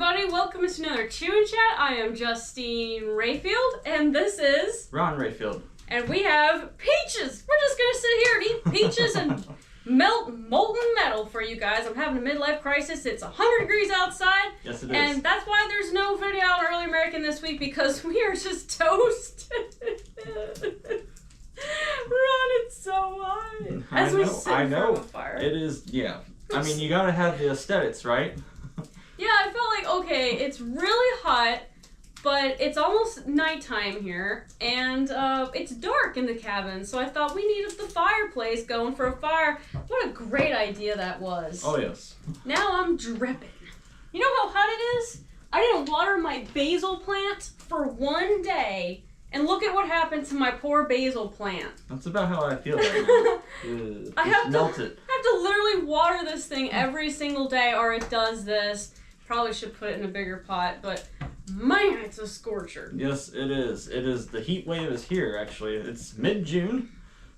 everybody, welcome to another Chew and Chat. I am Justine Rayfield, and this is... Ron Rayfield. And we have peaches! We're just gonna sit here and eat peaches and melt molten metal for you guys. I'm having a midlife crisis. It's 100 degrees outside. Yes, it is. And that's why there's no video on Early American this week, because we are just toast. Ron, it's so hot. As we sit in front of a fire. It is, yeah. I mean, you gotta have the aesthetics, right? Yeah, I felt like, okay, it's really hot, but it's almost nighttime here, and it's dark in the cabin, so I thought we needed the fireplace going for a fire. What a great idea that was. Oh, yes. Now I'm dripping. You know how hot it is? I didn't water my basil plant for 1 day, and look at what happened to my poor basil plant. That's about how I feel right now. I have melt to, it. I have to literally water this thing every single day, or it does this. Probably should put it in a bigger pot, but man, it's a scorcher. Yes, it is. It is. The heat wave is here, actually. It's mid-June.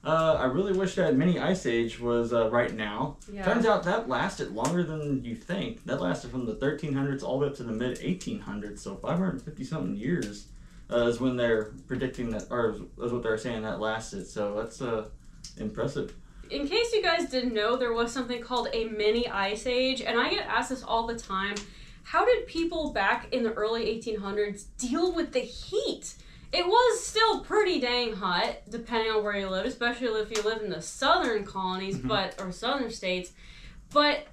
I really wish that mini ice age was right now. Yeah. Turns out that lasted longer than you think. That lasted from the 1300s all the way up to the mid-1800s, so 550-something years is when they're predicting that, or is what they're saying that lasted. So that's impressive. In case you guys didn't know, there was something called a mini ice age, and I get asked this all the time. How did people back in the early 1800s deal with the heat? It was still pretty dang hot, depending on where you live, especially if you live in the southern colonies, or southern states. But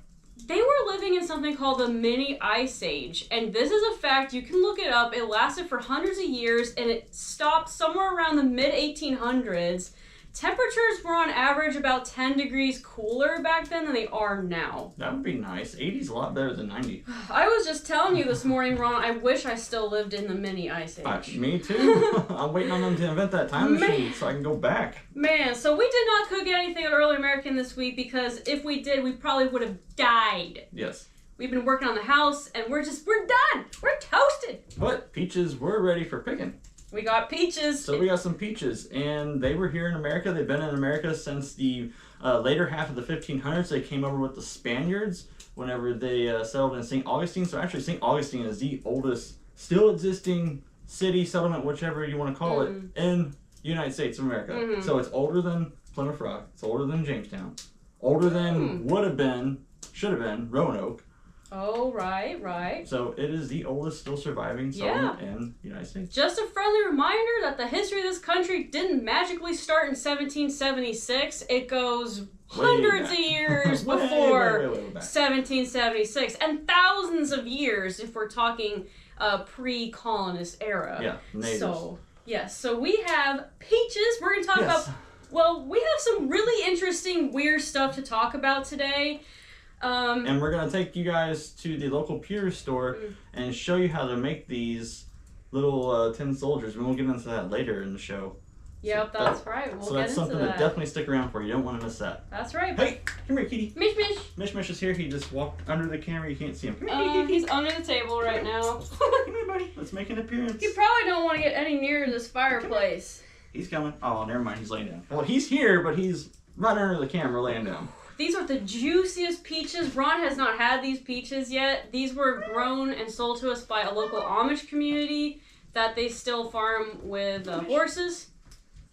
they were living in something called the mini ice age, and this is a fact. You can look it up. It lasted for hundreds of years, and it stopped somewhere around the mid-1800s. Temperatures were on average about 10 degrees cooler back then than they are now. That would be nice. 80's a lot better than 90. I was just telling you this morning, Ron, I wish I still lived in the mini ice age. Me too. I'm waiting on them to invent that time machine so I can go back. Man, so we did not cook anything at Early American this week, because if we did, we probably would have died. Yes. We've been working on the house, and we're done. We're toasted. But peaches were ready for picking. We got peaches. So we got some peaches, and they were here in America. They've been in America since the later half of the 1500s. They came over with the Spaniards whenever they settled in St. Augustine. So actually, St. Augustine is the oldest still existing city, settlement, whichever you want to call it, in the United States of America. So it's older than Plymouth Rock. It's older than Jamestown. Older than would have been, should have been, Roanoke. Oh, right. So it is the oldest still surviving settlement in the United States. Just a friendly reminder that the history of this country didn't magically start in 1776. It goes hundreds of years before 1776, and thousands of years if we're talking pre-colonist era. Yeah, natives. So, yes. So we have peaches. We're going to talk about... Well, we have some really interesting, weird stuff to talk about today. And we're going to take you guys to the local pewter store and show you how to make these little tin soldiers. And we'll get into that later in the show. Yep, so that's right. We'll get into that. So that's something to definitely stick around for. You don't want to miss that. That's right. Hey, come here, kitty. Mish Mish. Mish Mish is here. He just walked under the camera. You can't see him. He's under the table right now. Come here, buddy. Let's make an appearance. You probably don't want to get any near this fireplace. He's coming. Oh, never mind. He's laying down. Well, he's here, but he's right under the camera laying down. These are the juiciest peaches. Ron has not had these peaches yet. These were grown and sold to us by a local Amish community that they still farm with horses.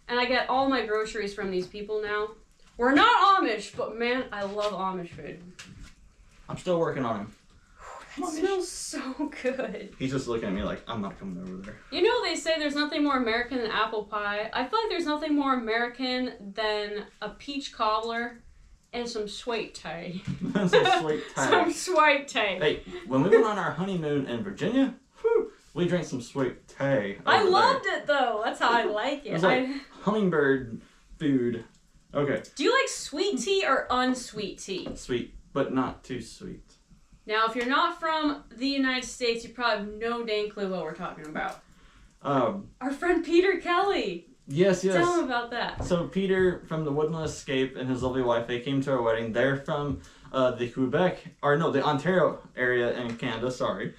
And I get all my groceries from these people now. We're not Amish, but man, I love Amish food. I'm still working on him. That smells so good. He's just looking at me like, I'm not coming over there. You know, they say there's nothing more American than apple pie. I feel like there's nothing more American than a peach cobbler and some sweet tea. Some sweet tea. Some sweet tea. Hey, when we went on our honeymoon in Virginia, we drank some sweet tea. I loved it, though. That's how I like it. It was like hummingbird food. Okay. Do you like sweet tea or unsweet tea? Sweet, but not too sweet. Now, if you're not from the United States, you probably have no dang clue what we're talking about. Our friend Peter Kelly. Yes. Tell him about that. So Peter from the Woodland Escape and his lovely wife, they came to our wedding. They're from the Ontario area in Canada, sorry.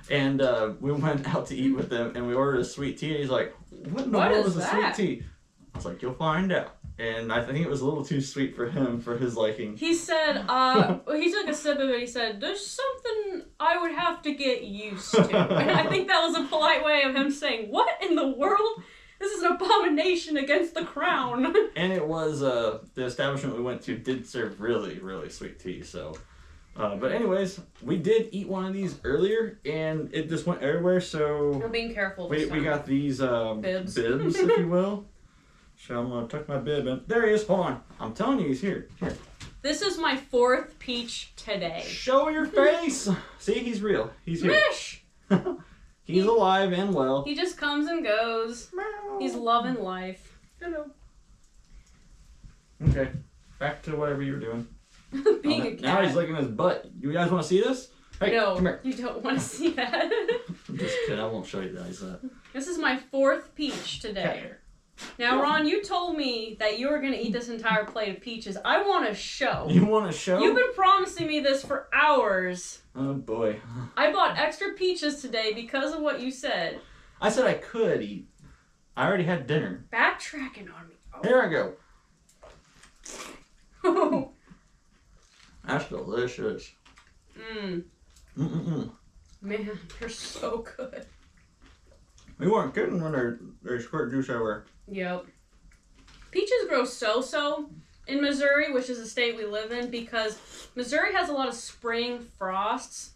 And we went out to eat with them, and we ordered a sweet tea. And he's like, what in the world is a sweet tea? I was like, you'll find out. And I think it was a little too sweet for him, for his liking. He said, he took a sip of it, he said, there's something I would have to get used to. And I think that was a polite way of him saying, what in the world? This is an abomination against the crown. And it was, the establishment we went to did serve really, really sweet tea, so. But anyways, we did eat one of these earlier, and it just went everywhere, so. I'm being careful. We got these, bibs, if you will. So I'm gonna tuck my bib in. There he is, hold on. I'm telling you, he's here. Here. This is my 4th peach today. Show your face! See, he's real. He's here. Mish! He's alive and well. He just comes and goes. Meow. He's loving life. Hello. Okay, back to whatever you were doing. Being a cat. Now he's licking his butt. You guys want to see this? Hey, no, come here. you don't want to see that. I'm just kidding. I won't show you guys that. This is my 4th peach today. Now, Ron, you told me that you were going to eat this entire plate of peaches. I want a show. You want a show? You've been promising me this for hours. Oh, boy. I bought extra peaches today because of what you said. I said I could eat. I already had dinner. Backtracking on me. Oh. Here I go. Oh. That's delicious. Mm. Man, they're so good. We weren't kidding when there's squirt juice everywhere. Yep. Peaches grow so-so in Missouri, which is the state we live in, because Missouri has a lot of spring frosts,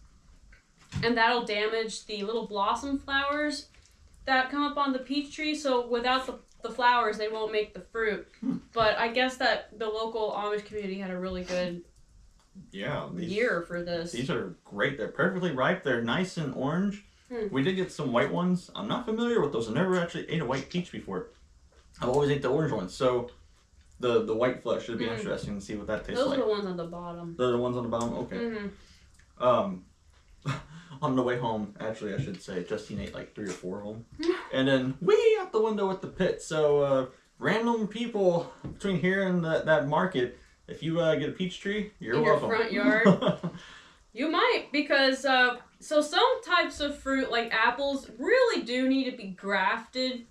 and that'll damage the little blossom flowers that come up on the peach tree, so without the flowers, they won't make the fruit. But I guess that the local Amish community had a really good year for this. These are great. They're perfectly ripe. They're nice and orange. We did get some white ones. I'm not familiar with those. I never actually ate a white peach before. I've always ate the orange ones. So the white flesh should be interesting to see what that tastes like. Those are the ones on the bottom. They're the ones on the bottom? Okay. On the way home, actually, I should say, Justine ate like 3 or 4 of them. And then whee out the window at the pit. So random people between here and that market, if you get a peach tree, you're welcome. In your front yard. You might, because so some types of fruit, like apples, really do need to be grafted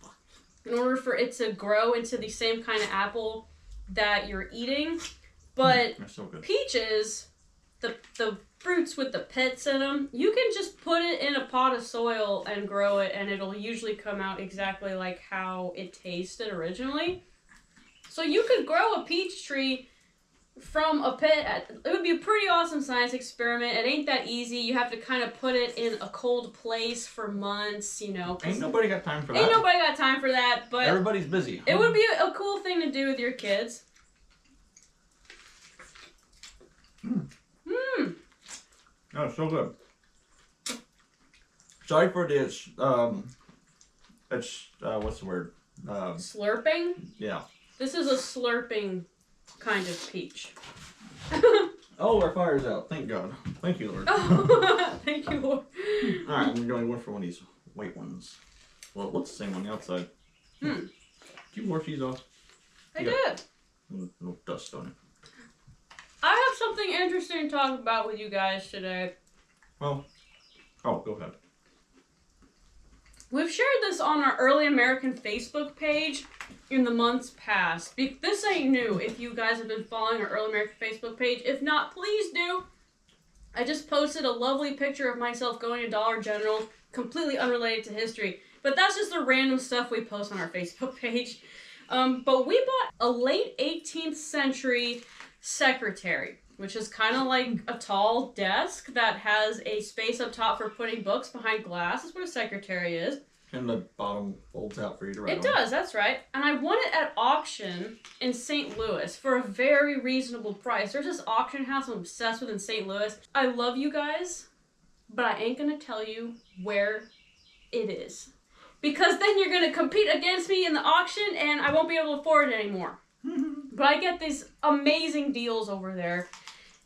in order for it to grow into the same kind of apple that you're eating. But so good. Peaches, the fruits with the pits in them, you can just put it in a pot of soil and grow it, and it'll usually come out exactly like how it tasted originally. So you could grow a peach tree from a pit. It would be a pretty awesome science experiment. It ain't that easy. You have to kind of put it in a cold place for months, you know. Ain't nobody got time for that. Ain't nobody got time for that, but everybody's busy. It would be a cool thing to do with your kids. Oh, so good. Sorry for this. It's what's the word? Slurping? Yeah. This is a slurping kind of peach. Oh, our fire's out. Thank God. Thank you, Lord. Oh, thank you, Lord. All right, I'm going for one of these white ones. Well, it looks the same on the outside. Did you wash these off? I did. No dust on it. I have something interesting to talk about with you guys today. Well, oh, go ahead. We've shared this on our Early American Facebook page in the months past. This ain't new if you guys have been following our Early American Facebook page. If not, please do. I just posted a lovely picture of myself going to Dollar General, completely unrelated to history. But that's just the random stuff we post on our Facebook page. But we bought a late 18th century secretary, which is kind of like a tall desk that has a space up top for putting books behind glass. That's what a secretary is. And the bottom folds out for you to write on. It does, that's right. And I won it at auction in St. Louis for a very reasonable price. There's this auction house I'm obsessed with in St. Louis. I love you guys, but I ain't gonna tell you where it is. Because then you're gonna compete against me in the auction and I won't be able to afford it anymore. But I get these amazing deals over there.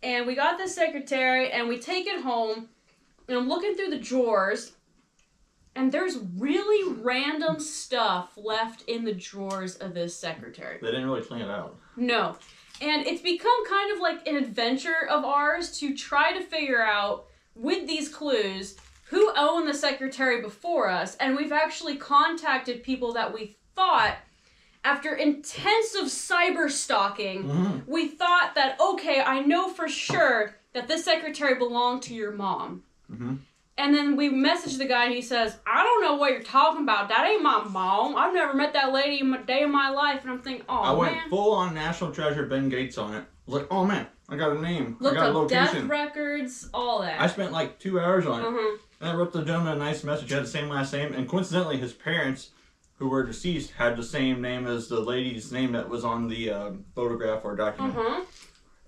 And we got this secretary and we take it home and I'm looking through the drawers and there's really random stuff left in the drawers of this secretary. They didn't really clean it out. No. And it's become kind of like an adventure of ours to try to figure out, with these clues, who owned the secretary before us. And we've actually contacted people that we thought, after intensive cyber stalking, we thought that, okay, I know for sure that this secretary belonged to your mom. Mm-hmm. And then we message the guy and he says, I don't know what you're talking about. That ain't my mom. I've never met that lady in a day of my life. And I'm thinking, oh, I went man. full on National Treasure Ben Gates on it. I was like, oh man, I got a name. Looked I got a up death location. records, all that. I spent like 2 hours on it. Uh-huh. And I wrote the gentleman a nice message. He had the same last name. And coincidentally, his parents, who were deceased, had the same name as the lady's name that was on the photograph or document. Uh-huh.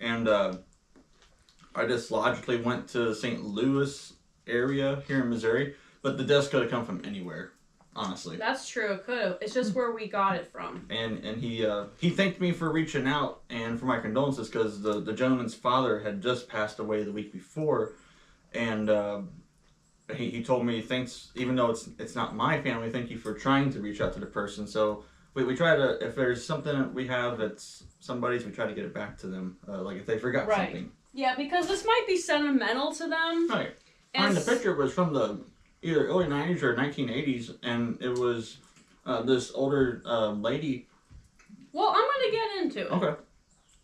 And I just logically went to St. Louis area here in Missouri. But the desk could have come from anywhere, honestly. That's true. It could have. It's just where we got it from. And he thanked me for reaching out and for my condolences because the gentleman's father had just passed away the week before. And he told me, thanks, even though it's not my family, thank you for trying to reach out to the person. So we try to, if there's something that we have that's somebody's, we try to get it back to them, like if they forgot something. Yeah, because this might be sentimental to them. Right. And the picture was from the either early 90s or 1980s, and it was this older lady. Well, I'm going to get into it. Okay.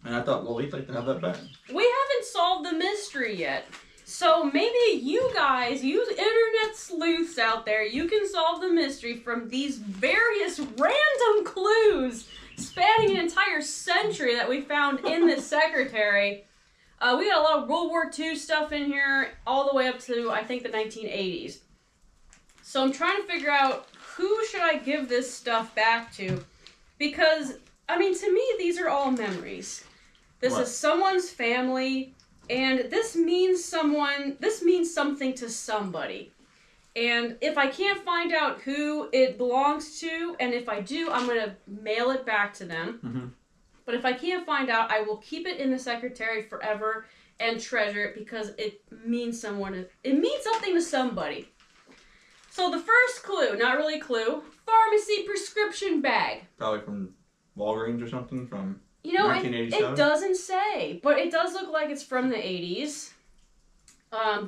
And I thought, well, we'd like to have that back. We haven't solved the mystery yet. So maybe you guys, you internet sleuths out there, you can solve the mystery from these various random clues spanning an entire century that we found in this secretary. We got a lot of World War II stuff in here, all the way up to, I think, the 1980s. So I'm trying to figure out who should I give this stuff back to, because, I mean, to me, these are all memories. This is someone's family. And this means something to somebody. And if I can't find out who it belongs to, and if I do, I'm going to mail it back to them. Mm-hmm. But if I can't find out, I will keep it in the secretary forever and treasure it because it means something to somebody. So the first clue, not really a clue, pharmacy prescription bag. Probably from Walgreens or something from... You know, it doesn't say, but it does look like it's from the 80s.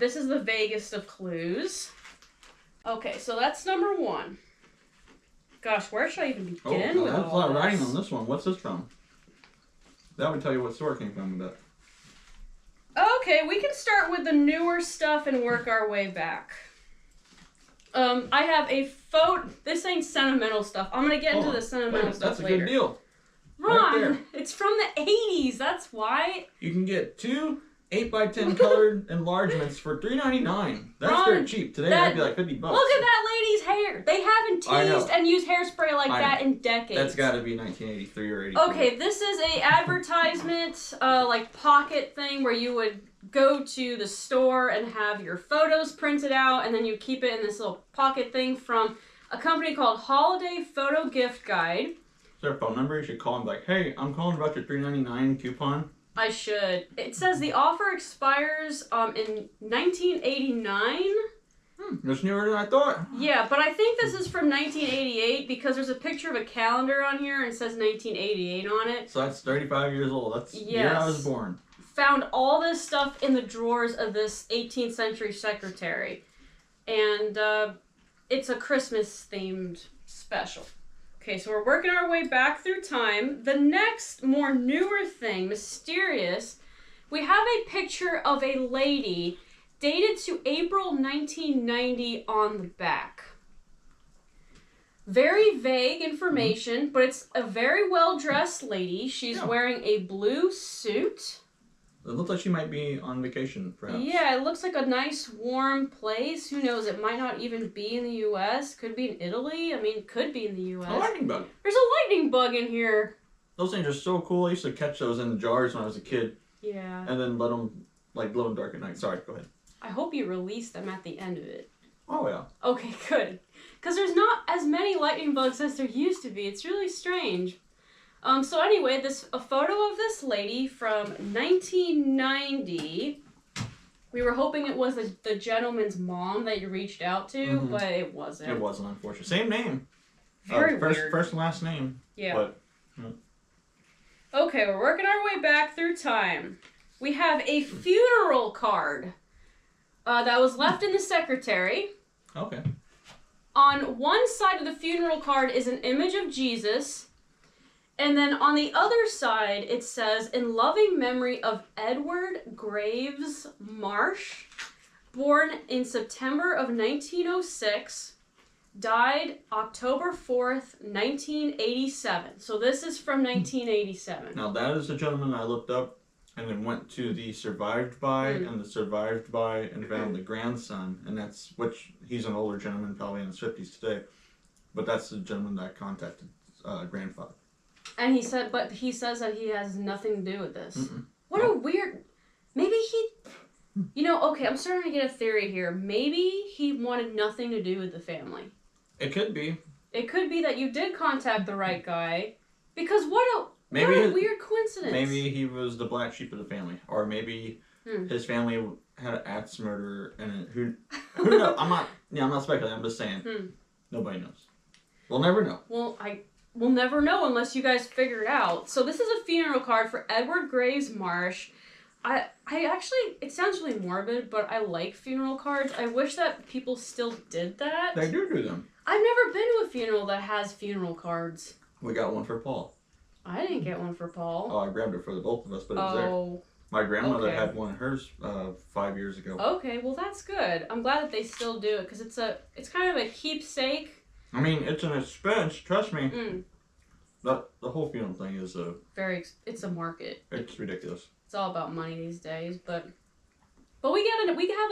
This is the vaguest of clues. Okay, so that's number one. Gosh, where should I even begin with all this? There's a lot of writing on this one. What's this from? That would tell you what store it came from, but... Okay, we can start with the newer stuff and work our way back. I have a photo... This ain't sentimental stuff. I'm going to get into the sentimental stuff later. That's a good deal. Ron, right, it's from the 80s. That's why. You can get 2 8x10 colored enlargements for $3.99. That's Ron, very cheap. Today that'd be like $50. Look at that lady's hair. They haven't teased and used hairspray like that in decades. That's got to be 1983 or 84. Okay, this is a advertisement, like pocket thing where you would go to the store and have your photos printed out, and then you keep it in this little pocket thing from a company called Holiday Photo Gift Guide. Is there a phone number? You should call and be like, hey, I'm calling about your $3.99 coupon. I should. It says the offer expires in 1989. That's newer than I thought. Yeah, but I think this is from 1988 because there's a picture of a calendar on here and it says 1988 on it. So that's 35 years old. That's the year I was born. Found all this stuff in the drawers of this 18th century secretary. And it's a Christmas-themed special. Okay, so we're working our way back through time. The next, more newer thing, mysterious, we have a picture of a lady dated to April 1990 on the back. Very vague information, but it's a very well-dressed lady. She's wearing a blue suit. It looks like she might be on vacation, perhaps. Yeah, it looks like a nice, warm place. Who knows? It might not even be in the U.S. Could be in Italy. I mean, could be in the U.S. A lightning bug. There's a lightning bug in here. Those things are so cool. I used to catch those in jars when I was a kid. Yeah. And then let them, like, glow in the dark at night. Sorry, go ahead. I hope you release them at the end of it. Oh, yeah. Okay, good. Because there's not as many lightning bugs as there used to be. It's really strange. So anyway, a photo of this lady from 1990. We were hoping it was the gentleman's mom that you reached out to, but it wasn't. It wasn't, unfortunately. Same name. Very weird. First and last name. Yeah. But, Okay, we're working our way back through time. We have a funeral card that was left in the secretary. Okay. On one side of the funeral card is an image of Jesus. And then on the other side, it says, in loving memory of Edward Graves Marsh, born in September of 1906, died October 4th, 1987. So this is from 1987. Now that is the gentleman I looked up and then went to the survived by and the survived by and found the grandson, and that's, which he's an older gentleman, probably in his 50s today, but that's the gentleman that contacted grandfather. And he said, but he says that he has nothing to do with this. What a weird, maybe he, you know, okay, I'm starting to get a theory here. Maybe he wanted nothing to do with the family. It could be. It could be that you did contact the right guy, because what a weird coincidence. Maybe he was the black sheep of the family, or maybe his family had an axe murderer, and who knows? I'm not speculating. I'm just saying. Nobody knows. We'll never know. Well, we'll never know unless you guys figure it out. So this is a funeral card for Edward Graves Marsh. I actually, it sounds really morbid, but I like funeral cards. I wish that people still did that. They do them. I've never been to a funeral that has funeral cards. We got one for Paul. I didn't get one for Paul. Oh, I grabbed it for the both of us, but it was there. My grandmother had one of hers 5 years ago. Okay, well that's good. I'm glad that they still do it, because it's kind of a keepsake. I mean, it's an expense, trust me. The whole funeral thing is it's a market. It's ridiculous. It's all about money these days, but we have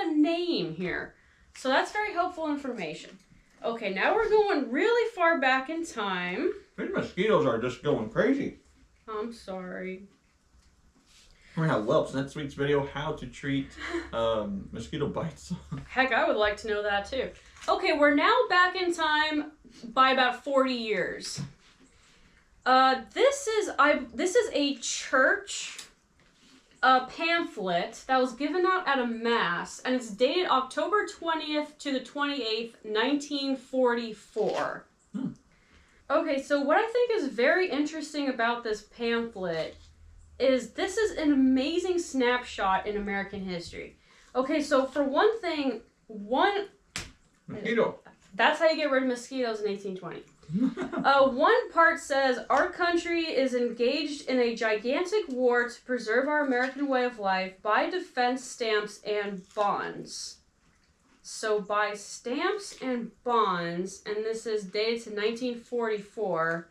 a name here. So that's very helpful information. Okay, now we're going really far back in time. These mosquitoes are just going crazy. I'm sorry. We're gonna have whelps. Next week's video, how to treat mosquito bites. Heck, I would like to know that too. Okay, we're now back in time by about 40 years. This is a church pamphlet that was given out at a mass, and it's dated October 20th to the 28th, 1944. Okay, so what I think is very interesting about this pamphlet is this is an amazing snapshot in American history. Okay, so for one thing, Mosquito. That's how you get rid of mosquitoes in 1820. One part says, our country is engaged in a gigantic war to preserve our American way of life by defense stamps and bonds. So by stamps and bonds, and this is dated to 1944.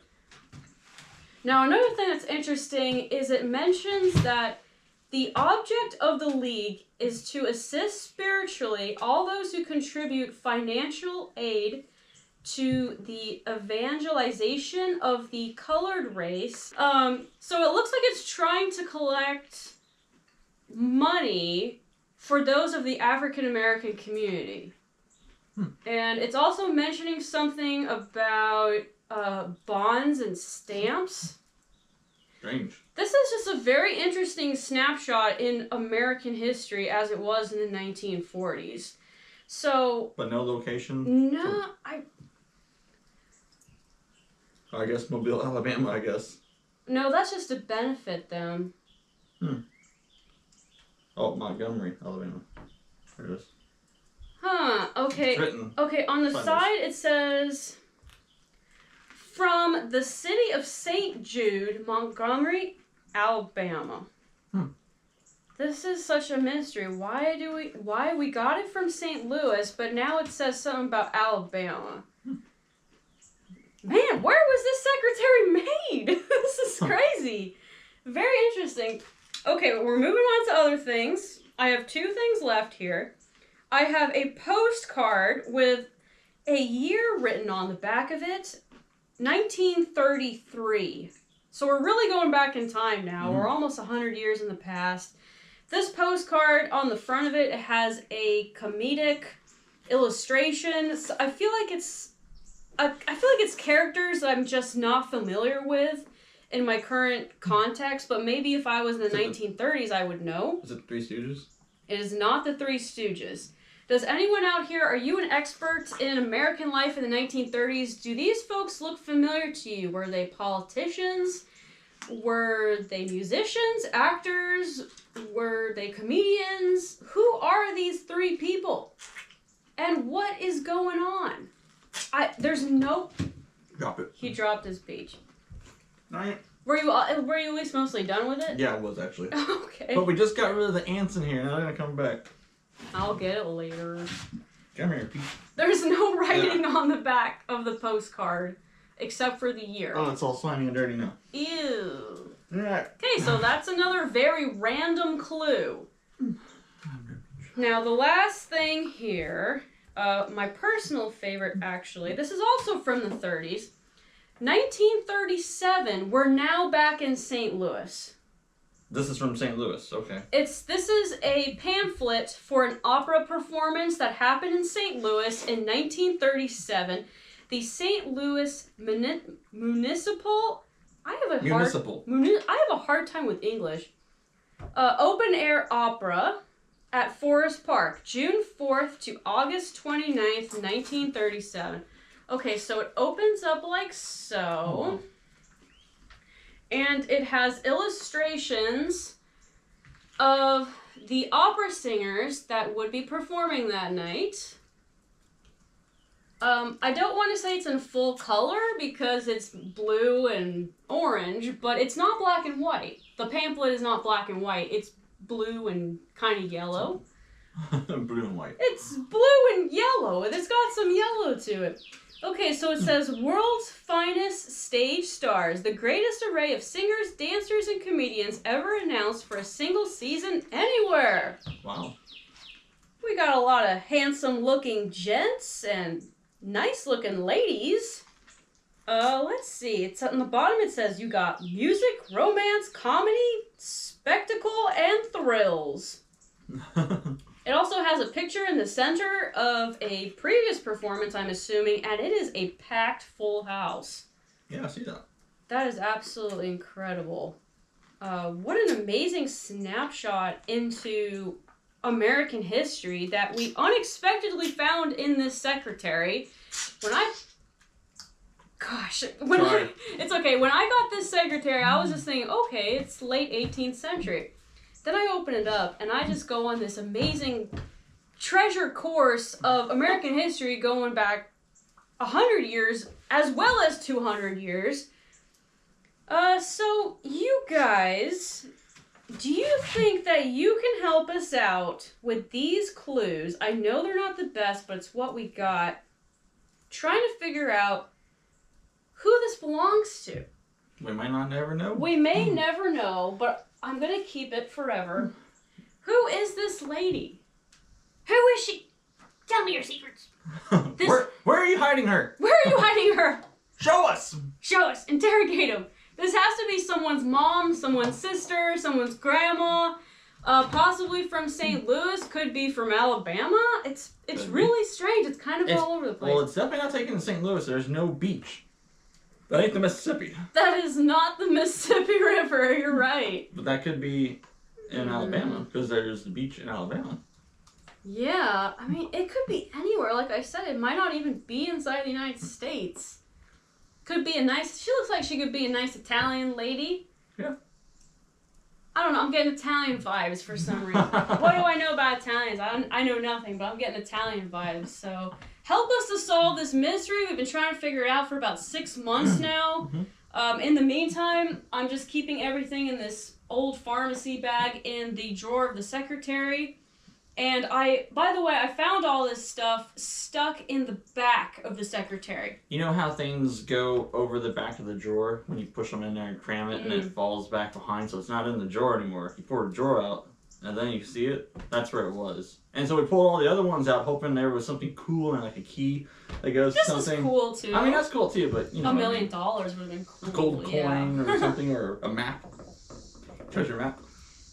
Now another thing that's interesting is it mentions that the object of the League is to assist spiritually all those who contribute financial aid to the evangelization of the colored race. So it looks like it's trying to collect money for those of the African American community. And it's also mentioning something about bonds and stamps. Strange. This is just a very interesting snapshot in American history as it was in the 1940s. So... But no location? No, I guess Mobile, Alabama, I guess. No, that's just to benefit them. Oh, Montgomery, Alabama. There it is. Huh, okay. It's written. Okay, on the side it says, from the city of St. Jude, Montgomery, Alabama. This is such a mystery. Why we got it from St. Louis, but now it says something about Alabama. Man, where was this secretary made? This is crazy. Very interesting. Okay, we're moving on to other things. I have two things left here. I have a postcard with a year written on the back of it, 1933. So we're really going back in time now. We're almost 100 years in the past. This postcard, on the front of it, it has a comedic illustration. So I feel like it's characters that I'm just not familiar with in my current context, but maybe if I was in the 1930s, I would know. Is it the Three Stooges? It is not the Three Stooges. Does anyone out here, are you an expert in American life in the 1930s? Do these folks look familiar to you? Were they politicians? Were they musicians, actors? Were they comedians? Who are these three people? And what is going on? There's no... Drop it. He dropped his peach. Alright. Were you at least mostly done with it? Yeah, I was actually. Okay. But we just got rid of the ants in here. Now they're going to come back. I'll get it later. Come here, Pete. There's no writing on the back of the postcard, except for the year. Oh, it's all slimy and dirty now. Ew. Alright. Okay, so that's another very random clue. Now, the last thing here, my personal favorite, actually, this is also from the 30s. 1937, we're now back in St. Louis. This is from St. Louis, okay. This is a pamphlet for an opera performance that happened in St. Louis in 1937. The St. Louis Municipal... I have a hard time with English. Open air opera at Forest Park, June 4th to August 29th, 1937. Okay, so it opens up like so. And it has illustrations of the opera singers that would be performing that night. I don't want to say it's in full color because it's blue and orange, but it's not black and white. The pamphlet is not black and white. It's blue and kind of yellow. Blue and white. It's blue and yellow. It's got some yellow to it. Okay, so it says, world's finest stage stars, the greatest array of singers, dancers, and comedians ever announced for a single season anywhere. Wow. We got a lot of handsome-looking gents and nice-looking ladies. Let's see. It's on the bottom. It says you got music, romance, comedy, spectacle, and thrills. It also has a picture in the center of a previous performance, I'm assuming, and it is a packed full house. Yeah, I see that. That is absolutely incredible. What an amazing snapshot into American history that we unexpectedly found in this secretary. It's okay. When I got this secretary, I was just thinking, okay, it's late 18th century. Then I open it up, and I just go on this amazing treasure course of American history going back 100 years, as well as 200 years. So you guys, do you think that you can help us out with these clues? I know they're not the best, but it's what we got. Trying to figure out who this belongs to. We might not never know. We may never know, but I'm going to keep it forever. Who is this lady? Who is she? Tell me your secrets. Where are you hiding her? Where are you hiding her? Show us. Show us. Interrogate him. This has to be someone's mom, someone's sister, someone's grandma, possibly from St. Louis, could be from Alabama. It's really strange. It's kind of all over the place. Well, it's definitely not taken in St. Louis. There's no beach. That ain't the Mississippi. That is not the Mississippi River. You're right. But that could be in Alabama, because there's the beach in Alabama. Yeah, I mean, it could be anywhere. Like I said, it might not even be inside the United States. Could be she looks like she could be a nice Italian lady. Yeah. I don't know, I'm getting Italian vibes for some reason. What do I know about Italians? I know nothing, but I'm getting Italian vibes, so... Help us to solve this mystery. We've been trying to figure it out for about 6 months now. In the meantime, I'm just keeping everything in this old pharmacy bag in the drawer of the secretary. And by the way, I found all this stuff stuck in the back of the secretary. You know how things go over the back of the drawer when you push them in there and cram it and it falls back behind, so it's not in the drawer anymore. You pour the drawer out and then you see it. That's where it was. And so we pulled all the other ones out, hoping there was something cool and like a key that goes to something. This was cool too. I mean, that's cool too, but you know, $1 million would have been cool. A gold coin or something, or a map, treasure map.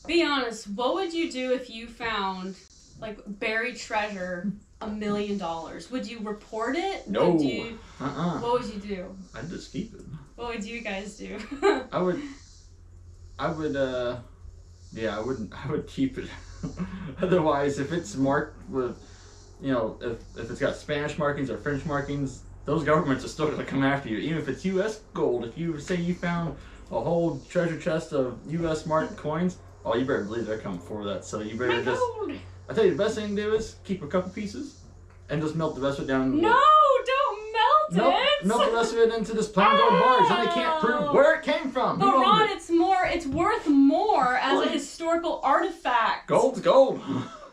Be honest. What would you do if you found like buried treasure, $1 million? Would you report it? No. What would you do? I'd just keep it. What would you guys do? I would keep it. Otherwise, if it's marked with, you know, if it's got Spanish markings or French markings, those governments are still going to come after you. Even if it's U.S. gold, if you say you found a whole treasure chest of U.S. marked coins, oh, you better believe they're coming for that. So you better I tell you, the best thing to do is keep a couple pieces and just melt the rest of it down. No, don't melt it. Melt the rest of it into this plain gold bars, and they can't prove where it came from. But Ron, it's worth more as a historical artifact. Gold's gold.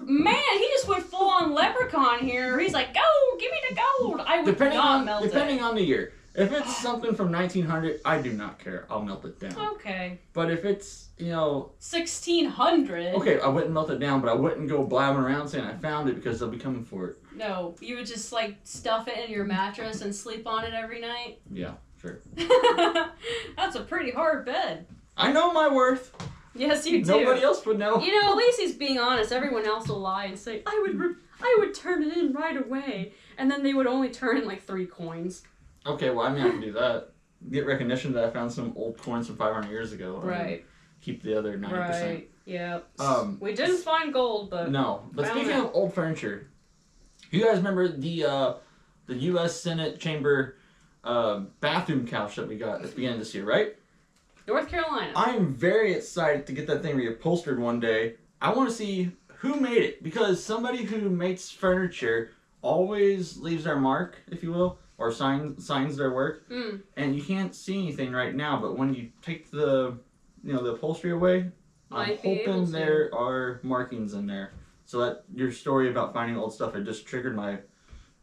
Man, he just went full on leprechaun here. He's like, gold, give me the gold. I would not melt it. Depending on the year. If it's something from 1900, I do not care. I'll melt it down. Okay. But if it's, 1600. Okay, I wouldn't melt it down, but I wouldn't go blabbing around saying I found it because they'll be coming for it. No, you would just stuff it in your mattress and sleep on it every night. Yeah, sure. That's a pretty hard bed. I know my worth. Yes, you do. Nobody else would know. At least he's being honest. Everyone else will lie and say, I would turn it in right away. And then they would only turn in 3 coins. Okay, well, I can do that. Get recognition that I found some old coins from 500 years ago. Right. Keep the other 90%. Right, yeah. We didn't find gold, but... No, but speaking of old furniture, you guys remember the U.S. Senate chamber bathroom couch that we got at the beginning of this year, right? North Carolina. I am very excited to get that thing reupholstered one day. I want to see who made it, because somebody who makes furniture always leaves their mark, if you will, or signs their work. And you can't see anything right now, but when you take the upholstery away, I'm hoping there are markings in there. So that your story about finding old stuff, it just triggered my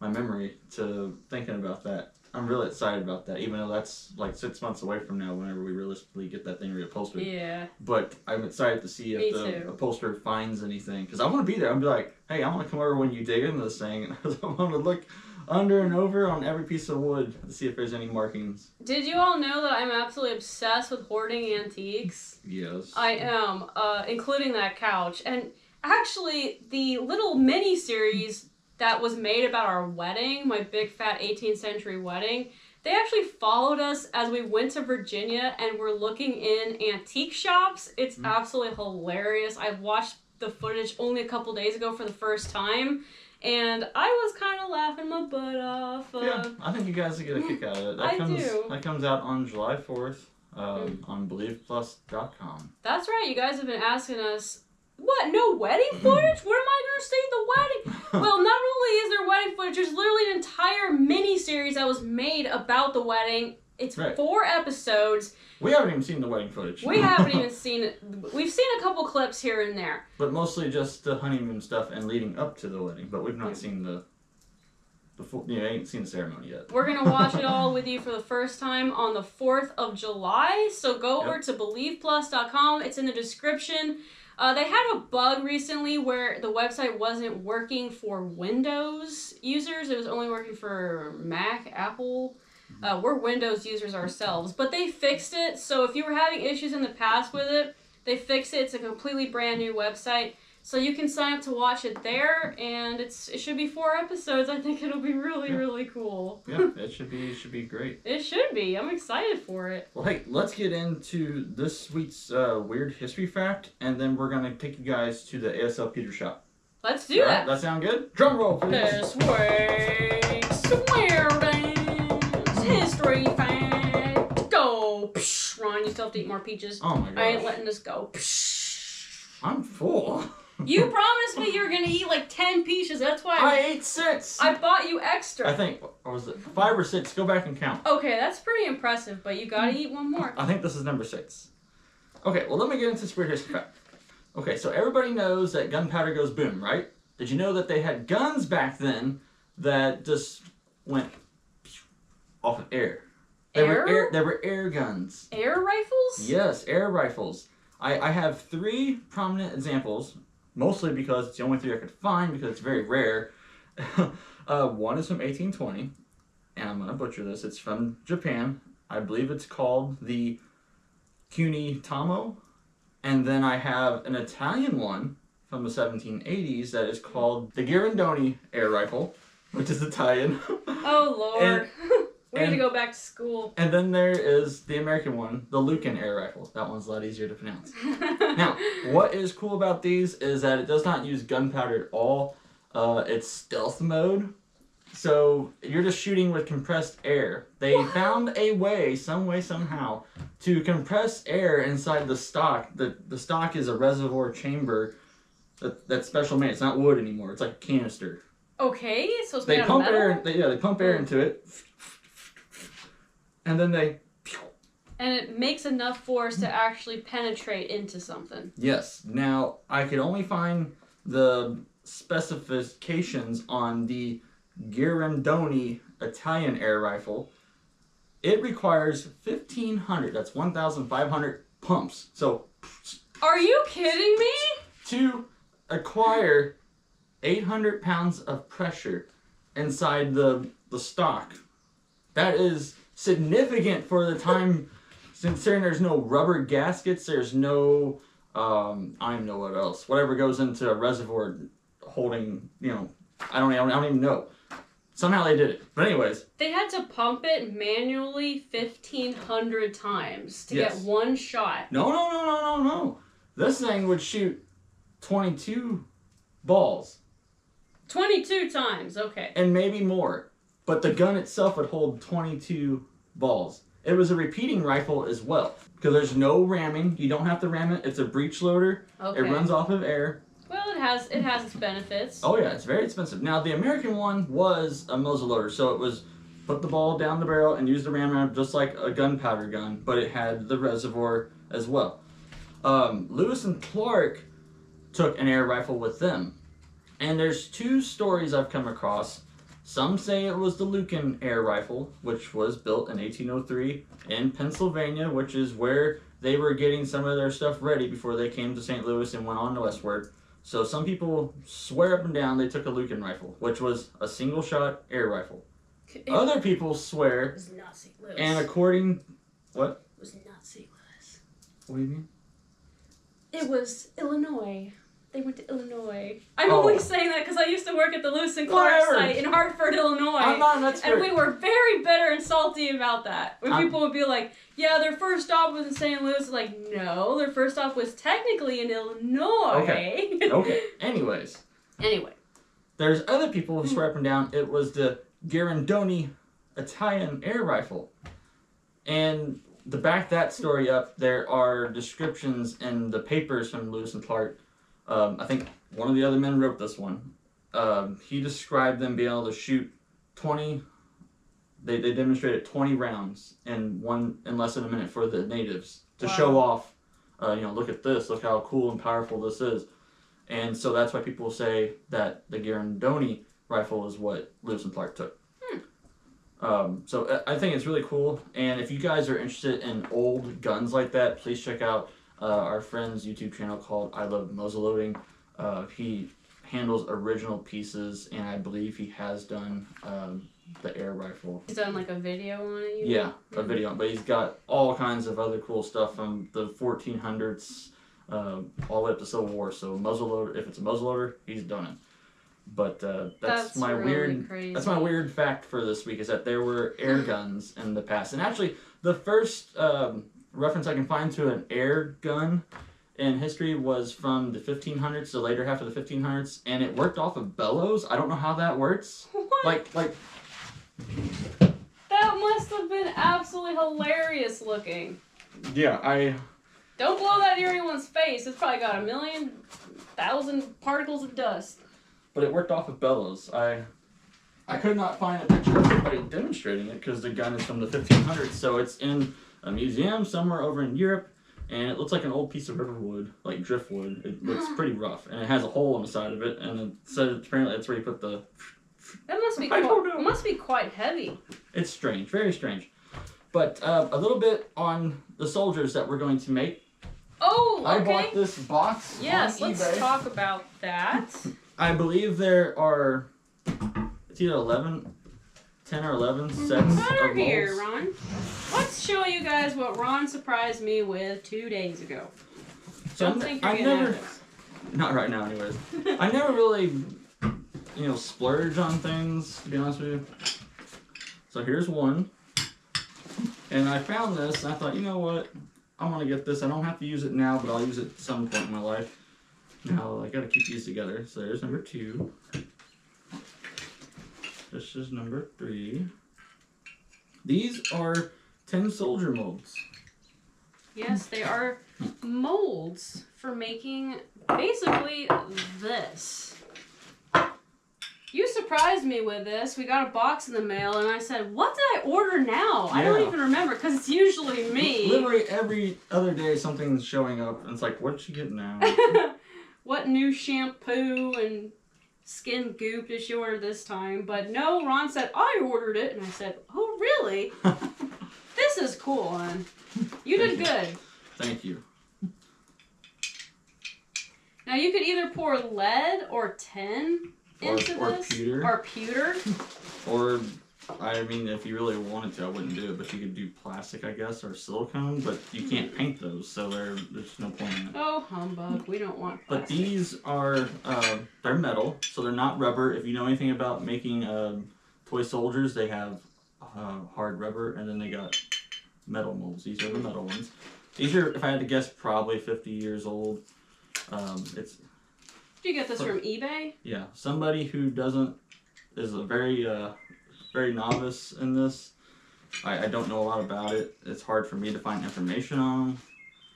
memory to thinking about that. I'm really excited about that, even though that's 6 months away from now whenever we realistically get that thing reupholstered. Yeah. But I'm excited to see if the upholsterer finds anything. Because I want to be there. I'm be like, hey, I want to come over when you dig into this thing. And I want to look under and over on every piece of wood to see if there's any markings. Did you all know that I'm absolutely obsessed with hoarding antiques? Yes. I am, including that couch. And actually, the little mini-series that was made about our wedding, my big fat 18th century wedding, they actually followed us as we went to Virginia and were looking in antique shops. It's absolutely hilarious. I watched the footage only a couple days ago for the first time, and I was kind of laughing my butt off. Yeah, I think you guys will get a kick out of it. That comes out on July 4th on BelievePlus.com. That's right. You guys have been asking us, what, no wedding footage? Where am I going to see the wedding? Well, not only is there wedding footage, there's literally an entire mini-series that was made about the wedding. It's 4 episodes. We haven't even seen the wedding footage. We haven't even seen it. We've seen a couple clips here and there. But mostly just the honeymoon stuff and leading up to the wedding. But we've not seen the full, I ain't seen the ceremony yet. We're going to watch it all with you for the first time on the 4th of July. So go over to BelievePlus.com. It's in the description. They had a bug recently where the website wasn't working for Windows users. It was only working for Mac, Apple. We're Windows users ourselves. But they fixed it. So if you were having issues in the past with it, they fixed it. It's a completely brand new website. So you can sign up to watch it there, and it should be 4 episodes. I think it'll be really, really cool. Yeah, it should be great. It should be. I'm excited for it. Well, hey, let's get into this week's weird history fact, and then we're going to take you guys to the ASL Pewter shop. Let's do that. That sound good? Drum roll, please. This week's weirdest history fact. Go. Psh, Ron, you still have to eat more peaches. Oh, my gosh. I ain't letting this go. Psh. I'm full. You promised me you were going to eat 10 peaches. That's why I ate 6. I bought you extra. I think, or was it 5 or 6? Go back and count. Okay, that's pretty impressive, but you got to eat one more. I think this is number 6. Okay, well, let me get into this weird history fact. Okay, so everybody knows that gunpowder goes boom, right? Did you know that they had guns back then that just went off of air? They were air guns. Air rifles? Yes, air rifles. I have 3 prominent examples, mostly because it's the only 3 I could find because it's very rare. One is from 1820, and I'm going to butcher this. It's from Japan. I believe it's called the Kunitamo. And then I have an Italian one from the 1780s that is called the Girandoni air rifle, which is Italian. Oh, Lord. We need to go back to school. And then there is the American one, the Lucan air rifle. That one's a lot easier to pronounce. Now, what is cool about these is that it does not use gunpowder at all. It's stealth mode. So you're just shooting with compressed air. They found a way, somehow, to compress air inside the stock. The stock is a reservoir chamber that's special made. It's not wood anymore. It's like a canister. Okay, so it's made out of metal? They pump air into it. And then they... And it makes enough force to actually penetrate into something. Yes. Now, I could only find the specifications on the Girandoni Italian air rifle, it requires 1,500. That's 1,500 pumps. So, are you kidding me? To acquire 800 pounds of pressure inside the stock, that is significant for the time. Considering there's no rubber gaskets, there's no I don't even know what else. Whatever goes into a reservoir holding, I don't even know. Somehow they did it. But anyways. They had to pump it manually 1,500 times to get one shot. No. This thing would shoot 22 balls. 22 times, okay. And maybe more. But the gun itself would hold 22 balls. It was a repeating rifle as well. Because there's no ramming. You don't have to ram it. It's a breech loader. Okay. It runs off of air. Well, it has its benefits. Oh yeah, it's very expensive. Now the American one was a muzzle loader, so it was put the ball down the barrel and use the ram just like a gunpowder gun, but it had the reservoir as well. Lewis and Clark took an air rifle with them, and there's two stories I've come across. Some say it was the Lucan air rifle, which was built in 1803 in Pennsylvania, which is where they were getting some of their stuff ready before they came to St. Louis and went on westward. So some people swear up and down they took a Lucan rifle, which was a single-shot air rifle. Other people swear, it was not St. Louis. And according... What? It was not St. Louis. What do you mean? It was Illinois. They went to Illinois. I'm always saying that because I used to work at the Lewis and Clark site in Hartford, Illinois. I'm not an expert. And we were very bitter and salty about that. When people would be like, yeah, their first stop was in St. Louis. Like, no, their first stop was technically in Illinois. Okay. Anyways. There's other people who swear up and down it was the Girandoni Italian air rifle. And to back that story up, there are descriptions in the papers from Lewis and Clark. I think one of the other men wrote this one. He described them being able to shoot 20. They demonstrated 20 rounds in less than a minute for the natives to show off. Look at this. Look how cool and powerful this is. And so that's why people say that the Girandoni rifle is what Lewis and Clark took. So I think it's really cool. And if you guys are interested in old guns like that, please check out our friend's YouTube channel called I Love Muzzleloading. He handles original pieces, and I believe he has done the air rifle. He's done like a video on it? Yeah, a video. But he's got all kinds of other cool stuff from the 1400s all the way up to Civil War. So muzzleloader, if it's a muzzleloader, he's done it. But that's my really crazy. That's my weird fact for this week is that there were air guns in the past. And actually, the first reference I can find to an air gun in history was from the 1500s, the later half of the 1500s, and it worked off of bellows. I don't know how that works. What? Like. That must have been absolutely hilarious looking. Yeah, Don't blow that near anyone's face. It's probably got 1,000,000 particles of dust. But it worked off of bellows. I could not find a picture of somebody demonstrating it because the gun is from the 1500s, so it's in a museum somewhere over in Europe, and it looks like an old piece of riverwood, like driftwood. It looks pretty rough, and it has a hole on the side of it, and it says apparently that's where you put the... That must be it must be quite heavy. It's strange, very strange. But a little bit on the soldiers that we're going to make. Oh, okay. I bought this box Yes, on let's eBay. talk about that. I believe there are, it's either 10 or 11 sets of molds. Here, Ron. Let's show you guys what Ron surprised me with 2 days ago. So Don't think you're gonna have this. Not right now, anyways. I never really, splurge on things, to be honest with you. So here's one. And I found this, and I thought, you know what? I'm going to get this. I don't have to use it now, but I'll use it at some point in my life. Now, I got to keep these together. So there's number 2. This is number 3. These are 10 soldier molds. Yes, they are molds for making basically this. You surprised me with this. We got a box in the mail, and I said, what did I order now? Yeah. I don't even remember, because it's usually me. Literally every other day, something's showing up, and it's like, what did you get now? What new shampoo and skin goop did she order this time? But no, Ron said, I ordered it. And I said, oh, really? This is cool, hon. You did good. Thank you. Now, you could either pour lead or tin into this. Pewter. Or pewter. Or, I mean, if you really wanted to, I wouldn't do it, but you could do plastic, I guess, or silicone, but you can't paint those, so there's no point in it. Oh, humbug. We don't want plastic. But these are, they're metal, so they're not rubber. If you know anything about making toy soldiers, they have hard rubber, and then they got metal molds. These are the metal ones. These are, if I had to guess, probably 50 years old. Did you get this from eBay? Yeah, somebody who is a very novice in this. I don't know a lot about it. It's hard for me to find information on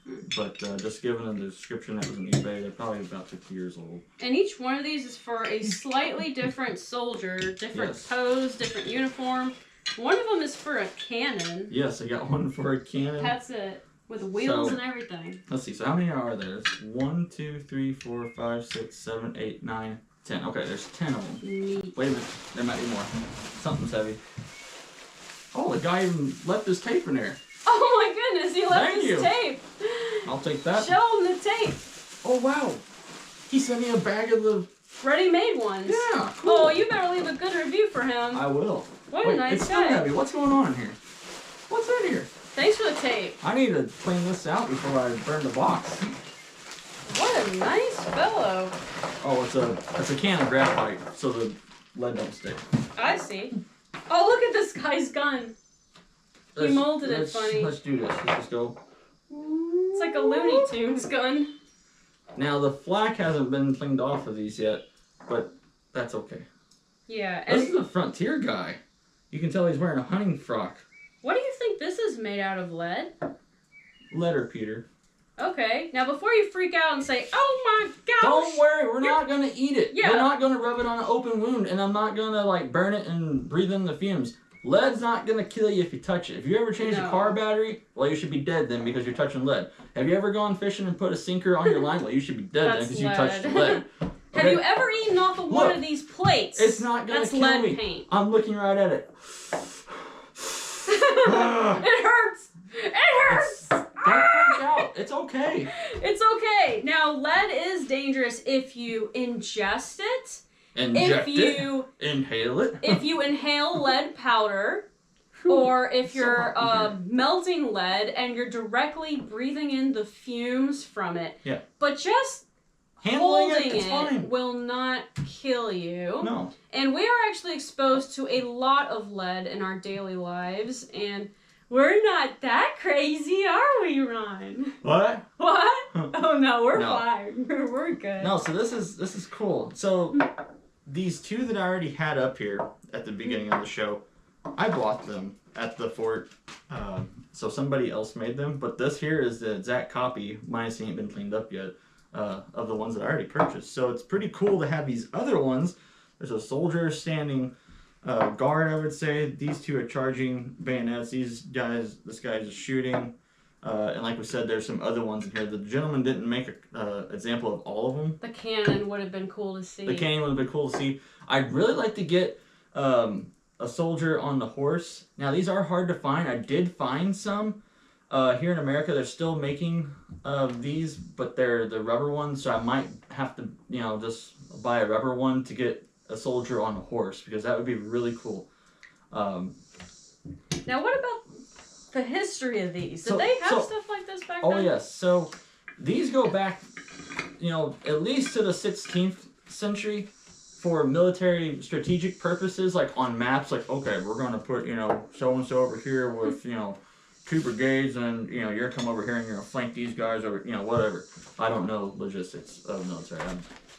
them. But just given the description that was on eBay, they're probably about 50 years old. And each one of these is for a slightly different soldier, different pose, different uniform. One of them is for a cannon. Yes, I got one for a cannon. That's it. With wheels and everything. Let's see. So how many are there? 1, 2, 3, 4, 5, 6, 7, 8, 9, 10. Okay, there's 10 of them. Neat. Wait a minute. There might be more. Something's heavy. Oh, the guy even left his tape in there. Oh my goodness, he left his tape. I'll take that. Show him the tape. Oh, wow. He sent me a bag of the ready-made ones. Yeah, cool. Oh, you better leave a good review for him. I will. What a nice it's guy. Still heavy. What's going on here? What's in here? Thanks for the tape. I need to clean this out before I burn the box. What a nice fellow. Oh, it's a can of graphite, so the lead don't stick. I see. Oh, look at this guy's gun. He molded it funny. Let's do this. Let's just go. It's like a Looney Tunes gun. Now, the flak hasn't been cleaned off of these yet, but that's okay. Yeah. This is a frontier guy. You can tell he's wearing a hunting frock. What do you think this is made out of, lead? Lead or pewter. Okay. Now, before you freak out and say, oh my gosh. Don't worry, we're not going to eat it. Yeah. We're not going to rub it on an open wound, and I'm not going to, like, burn it and breathe in the fumes. Lead's not going to kill you if you touch it. If you ever change a car battery, well, you should be dead then because you're touching lead. Have you ever gone fishing and put a sinker on your line? Well, you should be dead then because you touched lead. Okay? Have you ever eaten off of one of these plates? It's not going to kill lead me. Paint. I'm looking right at it. It hurts. It hurts. Don't freak out. It's okay. It's okay. Now, lead is dangerous if you ingest it. Inject it. Inhale it. If you inhale lead powder, or if you're melting lead and you're directly breathing in the fumes from it. Yeah. But just holding it will not kill you. No. And we are actually exposed to a lot of lead in our daily lives, and we're not that crazy, are we, Ron? What? What? Oh no, we're fine. We're good. No, so this is cool. So these two that I already had up here at the beginning of the show, I bought them at the fort. So somebody else made them, but this here is the exact copy. Mine ain't been cleaned up yet. Of the ones that I already purchased. So it's pretty cool to have these other ones. There's a soldier standing guard, I would say. These two are charging bayonets. This guy is shooting. And like we said, there's some other ones in here. The gentleman didn't make an example of all of them. The cannon would have been cool to see. The cannon would have been cool to see. I'd really like to get a soldier on the horse. Now, these are hard to find. I did find some. Here in America, they're still making these, but they're the rubber ones, so I might have to, just buy a rubber one to get a soldier on a horse, because that would be really cool. Now, what about the history of these? Did they have stuff like this back then? Oh, yes. So, these go back, at least to the 16th century for military strategic purposes, like on maps, like, okay, we're going to put, so-and-so over here with, 2 brigades, and you're gonna come over here and you're gonna flank these guys, or whatever. I don't know logistics of military.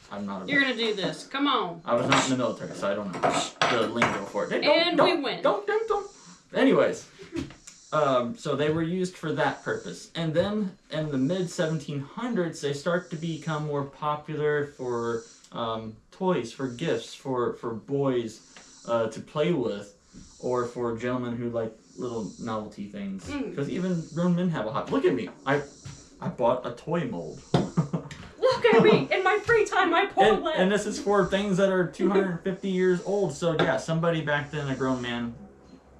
I'm not. You're gonna do this. Come on. I was not in the military, so I don't know the lingo for it. We win. Don't. Anyways, so they were used for that purpose, and then in the mid 1700s, they start to become more popular for toys, for gifts, for boys to play with, or for gentlemen who like little novelty things, because even grown men have a hobby. Look at me, I bought a toy mold. Look to me in my free time, my poor leg. And this is for things that are 250 years old. So yeah, somebody back then, a grown man,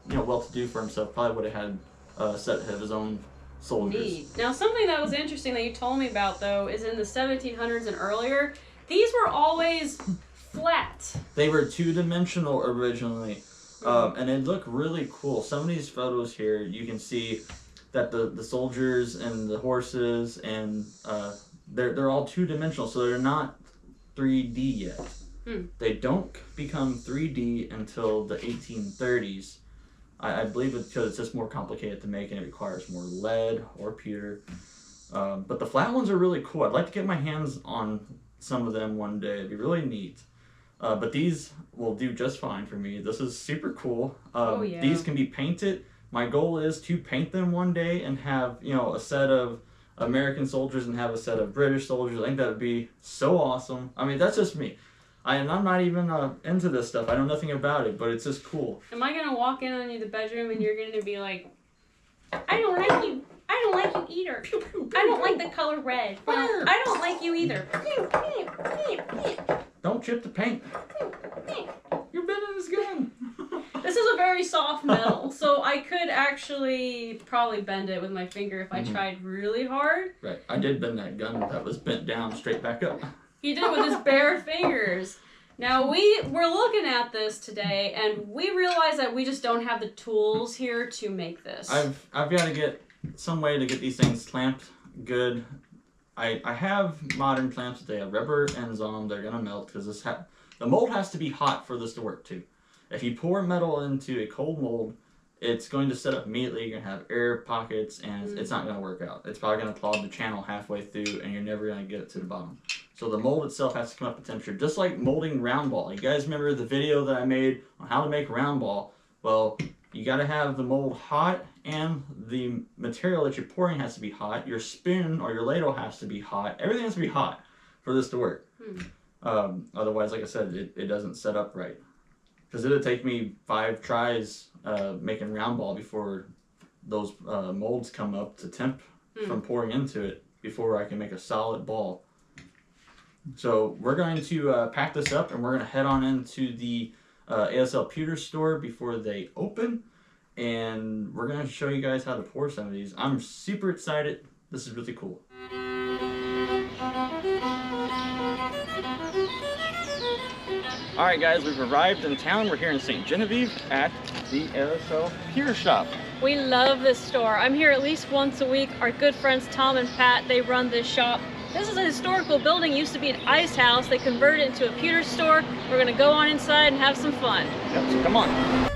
well-to-do for himself, probably would have had a set of his own soldiers. Neat. Now, something that was interesting that you told me about, though, is in the 1700s and earlier, these were always flat. They were two-dimensional originally, and they look really cool. Some of these photos here, you can see that the soldiers and the horses and they're all two-dimensional, so they're not 3D yet. They don't become 3D until the 1830s. I believe it's because it's just more complicated to make and it requires more lead or pewter. But the flat ones are really cool. I'd like to get my hands on some of them one day. It'd be really neat. But these will do just fine for me. This is super cool. Oh, yeah. These can be painted. My goal is to paint them one day and have, a set of American soldiers and have a set of British soldiers. I think that would be so awesome. I mean, that's just me. I'm not even into this stuff. I know nothing about it, but it's just cool. Am I gonna walk in on you the bedroom and you're gonna be like, I don't like you. I don't like you either. I don't like the color red. Well, I don't like you either. Don't chip the paint. You're bending his gun. This is a very soft metal, so I could actually probably bend it with my finger if I tried really hard. Right. I did bend that gun that was bent down straight back up. He did it with his bare fingers. Now, we're looking at this today, and we realize that we just don't have the tools here to make this. I've got to get some way to get these things clamped good. I have modern clamps. They have rubber ends on them. They're going to melt because the mold has to be hot for this to work, too. If you pour metal into a cold mold, it's going to set up immediately. You're going to have air pockets, and it's not going to work out. It's probably going to clog the channel halfway through, and you're never going to get it to the bottom. So the mold itself has to come up to temperature, just like molding round ball. You guys remember the video that I made on how to make round ball? Well, you got to have the mold hot, and the material that you're pouring has to be hot. Your spoon or your ladle has to be hot. Everything has to be hot for this to work. Otherwise, like I said, it doesn't set up right. Because it'll take me 5 tries making round ball before those molds come up to temp from pouring into it before I can make a solid ball. So we're going to pack this up and we're going to head on into the ASL Pewter store before they open. And we're going to show you guys how to pour some of these. I'm super excited. This is really cool. Alright guys, we've arrived in town. We're here in St. Genevieve at the ASL Pewter shop. We love this store. I'm here at least once a week. Our good friends Tom and Pat, they run this shop. This is a historical building. It used to be an ice house. They converted it into a pewter store. We're gonna go on inside and have some fun. Yep, so come on.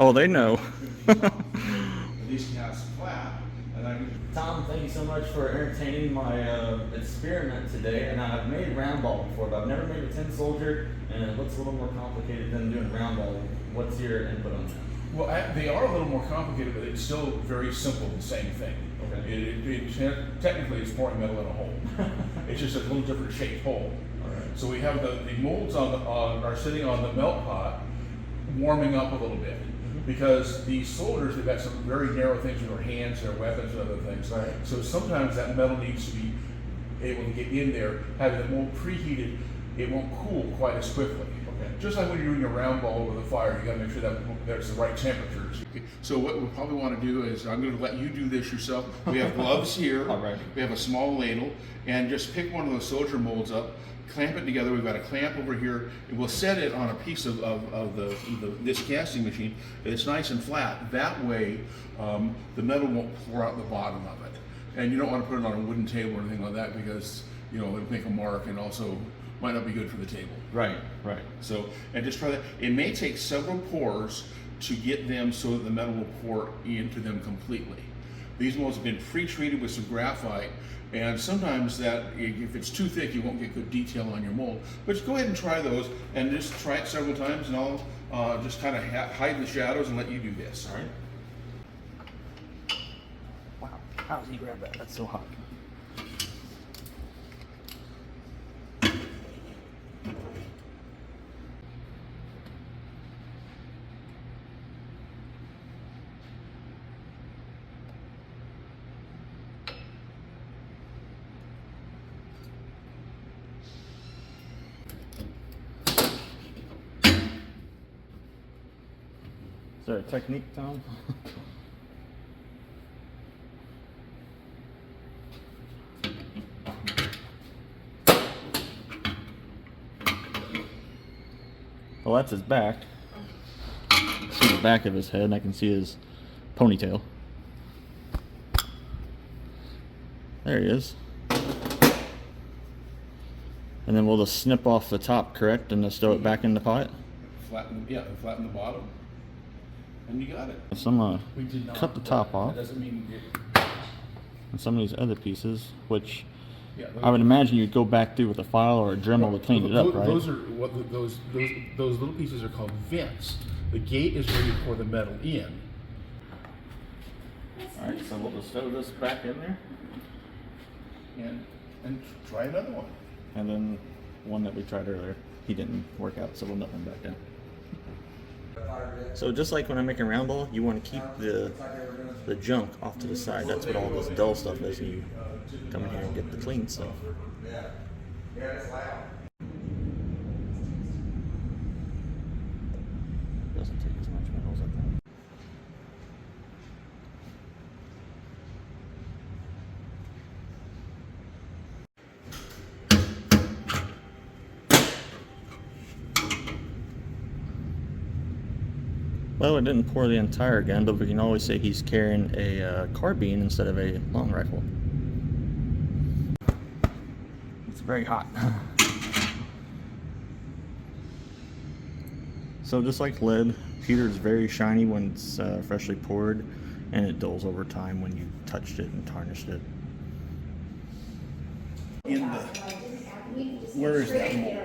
Oh, they know. At least you have some flat. Tom, thank you so much for entertaining my experiment today. And I've made round ball before, but I've never made a tin soldier, and it looks a little more complicated than doing round ball. What's your input on that? Well, they are a little more complicated, but it's still very simple, the same thing. Okay. Technically, it's pouring metal in a hole. It's just a little different shaped hole. All right. So we have the molds are sitting on the melt pot, warming up a little bit. Because these soldiers, they've got some very narrow things with their hands, their weapons, and other things. Right. So sometimes that metal needs to be able to get in there. Having the mold preheated, it won't cool quite as quickly. Okay. Just like when you're doing a round ball over the fire, you got to make sure that there's the right temperatures. So what we probably want to do is, I'm going to let you do this yourself. We have gloves here. All right. We have a small ladle, and just pick one of those soldier molds up, clamp it together. We've got a clamp over here, and we'll set it on a piece of this casting machine. It's nice and flat. That way, the metal won't pour out the bottom of it. And you don't want to put it on a wooden table or anything like that, because it'll make a mark, and also might not be good for the table. Right. Right. So, and just try that. It may take several pours to get them so that the metal will pour into them completely. These molds have been pre-treated with some graphite, and sometimes that, if it's too thick, you won't get good detail on your mold. But just go ahead and try those, and just try it several times, and I'll just kind of hide the shadows and let you do this. All right. Wow. How did he grab that? That's so hot. Is there a technique, Tom? Well, that's his back. See the back of his head, and I can see his ponytail. There he is. And then we'll just snip off the top, correct, and just throw it back in the pot? Flatten the bottom. And you got it. So cut the top off. That doesn't mean And some of these other pieces, which yeah, I would imagine you'd go back through with a file or a Dremel to clean it up, right? Those are what those little pieces are called vents. The gate is where you pour the metal in. All right, so we'll just throw this back in there, and try another one. and then one that we tried earlier, he didn't work out, so we'll nut him back down. So just like when I'm making round ball, you want to keep the junk off to the side. That's what all this dull stuff is. You come in here and get the clean stuff. Doesn't take as much metal as I thought. Well, it didn't pour the entire gun, but we can always say he's carrying a carbine instead of a long rifle. It's very hot. So just like lead, pewter is very shiny when it's freshly poured, and it dulls over time when you touched it and tarnished it. Where is that mold?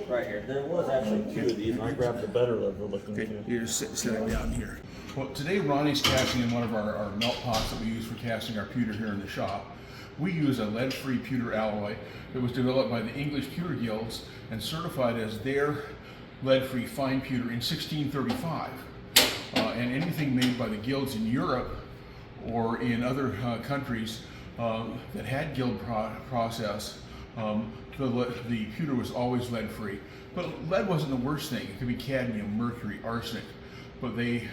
Right here. There was actually two of these, and I grabbed the better level looking Okay, two. you just sit it down here. Well, today Ronnie's casting in one of our melt pots that we use for casting our pewter here in the shop. We use a lead-free pewter alloy that was developed by the English Pewter Guilds and certified as their lead-free fine pewter in 1635. And anything made by the guilds in Europe or in other countries that had guild process, the pewter was always lead-free. But lead wasn't the worst thing. It could be cadmium, mercury, arsenic. But they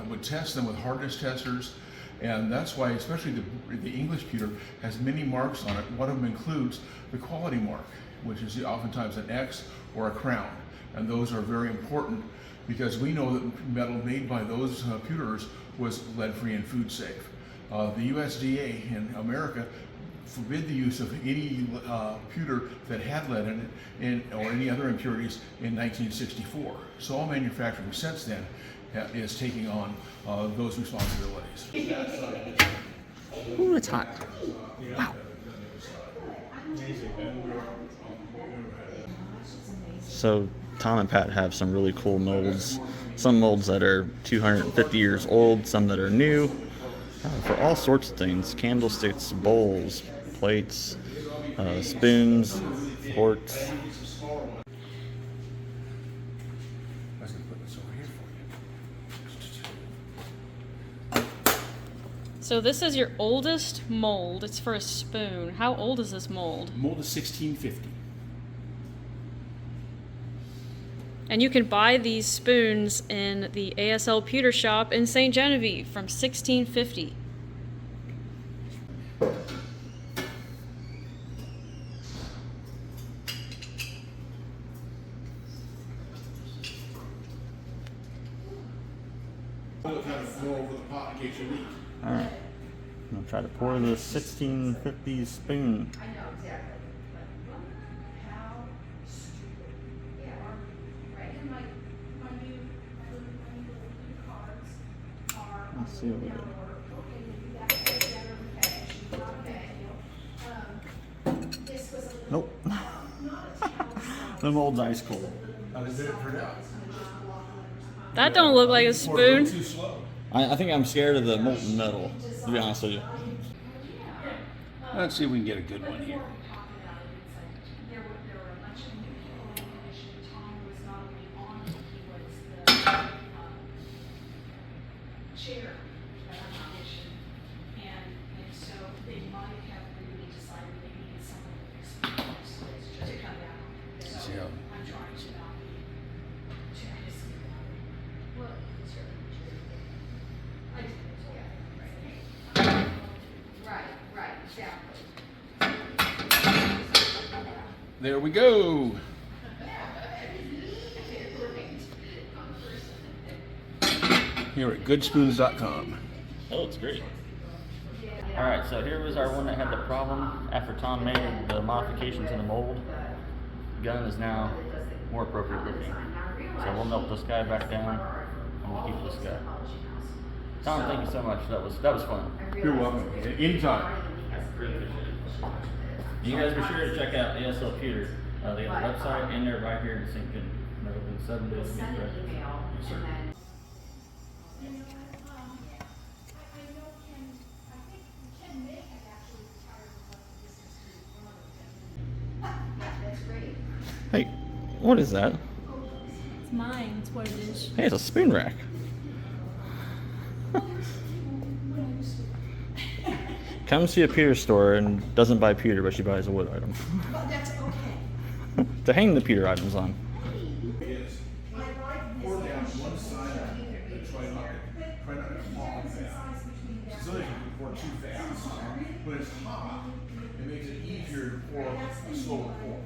would test them with hardness testers, and that's why especially the English pewter has many marks on it. One of them includes the quality mark, which is oftentimes an X or a crown. And those are very important because we know that metal made by those pewters was lead-free and food safe. The USDA in America forbid the use of any pewter that had lead in it or any other impurities in 1964. So all manufacturing since then is taking on those responsibilities. Ooh, it's hot. Wow. So Tom and Pat have some really cool molds. Some molds that are 250 years old, some that are new, for all sorts of things. Candlesticks, bowls, plates, spoons, forks. So this is your oldest mold. It's for a spoon. How old is this mold? Mold is 1650. And you can buy these spoons in the ASL Pewter shop in St. Genevieve from 1650. Alright. I'm going to try to pour the 1650 spoon. Let's see what we do. Nope. The mold's ice cold. That don't look like a spoon. I think I'm scared of the molten metal, to be honest with you. Let's see if we can get a good one here. There we go. Here at goodspoons.com. Oh, it's great. Alright, so here was our one that had the problem after Tom made the modifications in the mold. The gun is now more appropriate looking. So we'll melt this guy back down and we'll keep this guy. Tom, thank you so much. That was fun. You're welcome. Anytime. You guys be sure to check out ASL Pewter. They have a website and they're right here in St. John. They're open 7 days a week, right? Yes, sir. Hey, what is that? It's mine. It's what it is. Hey, it's a spoon rack. Comes to a pewter store and doesn't buy pewter, but she buys a wood item. But that's okay. To hang the pewter items on. Pour down one side and try not to fall fast. So you can pour too fast. When it's hot, it makes it easier to pour a slower pour.